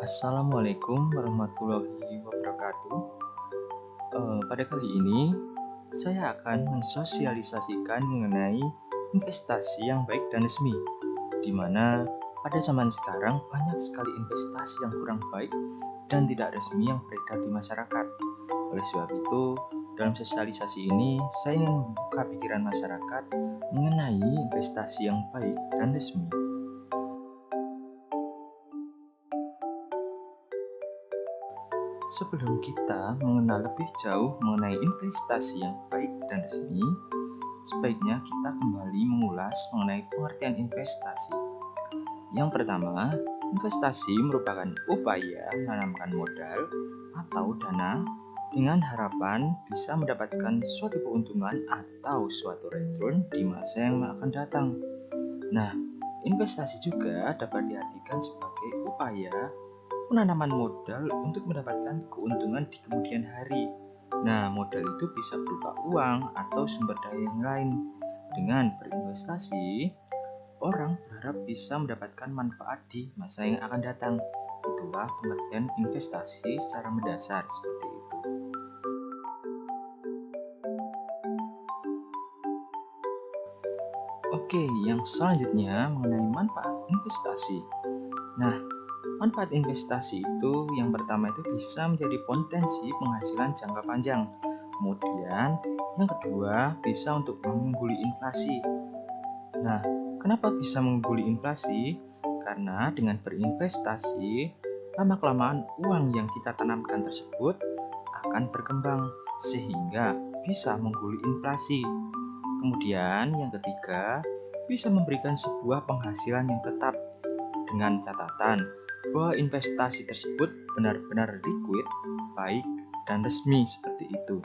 Assalamualaikum warahmatullahi wabarakatuh. Pada kali ini, saya akan mensosialisasikan mengenai investasi yang baik dan resmi, di mana pada zaman sekarang banyak sekali investasi yang kurang baik dan tidak resmi yang beredar di masyarakat. Oleh sebab itu, dalam sosialisasi ini, saya ingin membuka pikiran masyarakat mengenai investasi yang baik dan resmi. Sebelum kita mengenal lebih jauh mengenai investasi yang baik dan resmi, sebaiknya kita kembali mengulas mengenai pengertian investasi. Yang pertama, investasi merupakan upaya menanamkan modal atau dana dengan harapan bisa mendapatkan suatu keuntungan atau suatu return di masa yang akan datang. Nah, investasi juga dapat diartikan sebagai upaya penanaman modal untuk mendapatkan keuntungan di kemudian hari. Nah, modal itu bisa berupa uang atau sumber daya yang lain. Dengan berinvestasi, orang berharap bisa mendapatkan manfaat di masa yang akan datang. Itulah pengertian investasi secara mendasar seperti itu. Oke, yang selanjutnya mengenai manfaat investasi. Nah, manfaat investasi itu yang pertama itu bisa menjadi potensi penghasilan jangka panjang. Kemudian yang kedua bisa untuk mengungguli inflasi. Nah, kenapa bisa mengungguli inflasi? Karena dengan berinvestasi, lama-kelamaan uang yang kita tanamkan tersebut akan berkembang sehingga bisa mengungguli inflasi. Kemudian yang ketiga, bisa memberikan sebuah penghasilan yang tetap dengan catatan bahwa investasi tersebut benar-benar liquid, baik, dan resmi seperti itu.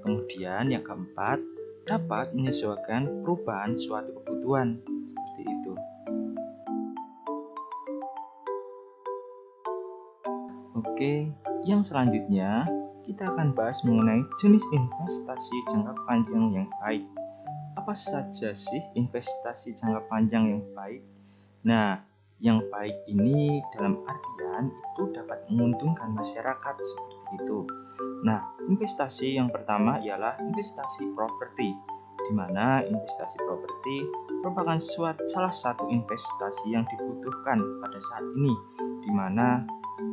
Kemudian yang keempat, dapat menyesuaikan perubahan suatu kebutuhan seperti itu. Oke, yang selanjutnya kita akan bahas mengenai jenis investasi jangka panjang yang baik. Apa saja sih investasi jangka panjang yang baik? Nah, yang baik ini dalam artian itu dapat menguntungkan masyarakat seperti itu. Nah, investasi yang pertama ialah investasi properti, di mana investasi properti merupakan salah satu investasi yang dibutuhkan pada saat ini, di mana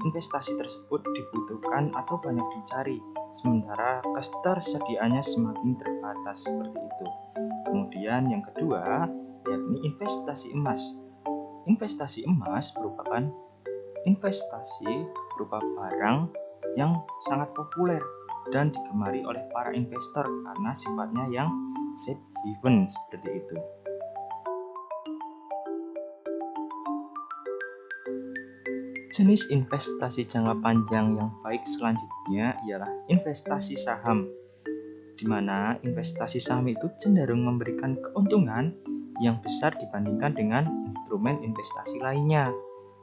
investasi tersebut dibutuhkan atau banyak dicari, sementara ketersediaannya semakin terbatas seperti itu. Kemudian yang kedua, yakni investasi emas. Investasi emas merupakan investasi berupa barang yang sangat populer dan digemari oleh para investor karena sifatnya yang safe haven seperti itu. Jenis investasi jangka panjang yang baik selanjutnya ialah investasi saham, di mana investasi saham itu cenderung memberikan keuntungan yang besar dibandingkan dengan instrumen investasi lainnya.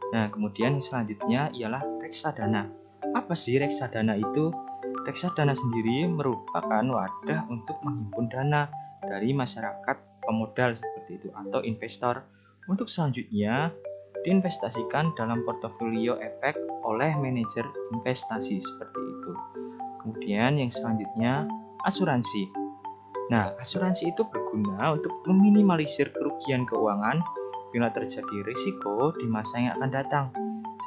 Nah, kemudian yang selanjutnya ialah reksadana. Apa sih reksadana itu? Reksadana sendiri merupakan wadah untuk menghimpun dana dari masyarakat pemodal seperti itu atau investor. Untuk selanjutnya diinvestasikan dalam portofolio efek oleh manajer investasi seperti itu. Kemudian yang selanjutnya asuransi. Nah, asuransi itu berguna untuk meminimalisir kerugian keuangan bila terjadi risiko di masa yang akan datang.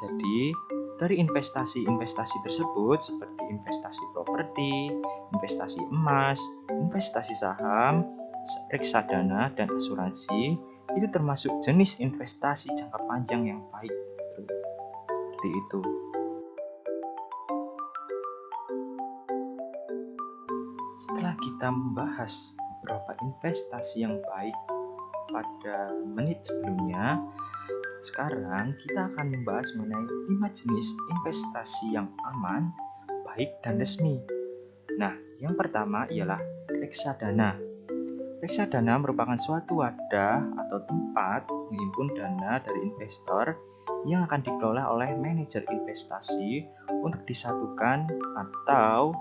Jadi, dari investasi-investasi tersebut seperti investasi properti, investasi emas, investasi saham, reksadana, dan asuransi itu termasuk jenis investasi jangka panjang yang baik. Seperti itu. Setelah kita membahas beberapa investasi yang baik pada menit sebelumnya, sekarang kita akan membahas mengenai 5 jenis investasi yang aman, baik, dan resmi. Nah, yang pertama ialah reksadana. Reksadana merupakan suatu wadah atau tempat menghimpun dana dari investor yang akan dikelola oleh manajer investasi untuk disatukan atau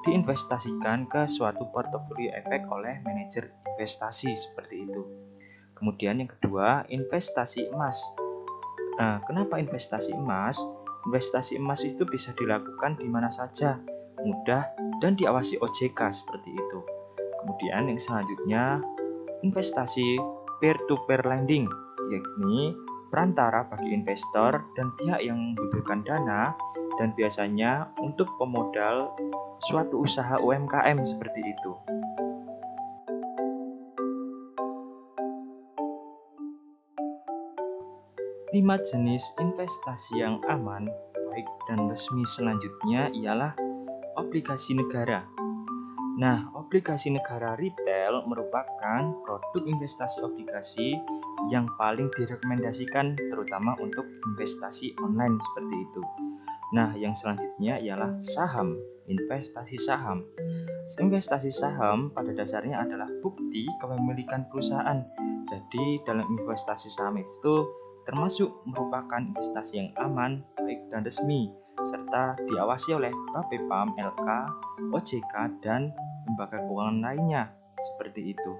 diinvestasikan ke suatu portofolio efek oleh manajer investasi seperti itu. Kemudian yang kedua, investasi emas. Nah, kenapa investasi emas? investasi emas itu bisa dilakukan di mana saja, mudah, dan diawasi OJK seperti itu. Kemudian yang selanjutnya, investasi peer-to-peer lending, yakni perantara bagi investor dan pihak yang membutuhkan dana dan biasanya untuk pemodal suatu usaha UMKM seperti itu. 5 jenis investasi yang aman, baik dan resmi selanjutnya ialah obligasi negara. Nah, obligasi negara retail merupakan produk investasi obligasi yang paling direkomendasikan terutama untuk investasi online seperti itu. Nah, yang selanjutnya ialah saham, investasi saham. Investasi saham pada dasarnya adalah bukti kepemilikan perusahaan. Jadi, dalam investasi saham itu termasuk merupakan investasi yang aman, baik dan resmi, serta diawasi oleh BAPEPAM, LK, OJK, dan lembaga keuangan lainnya. Seperti itu.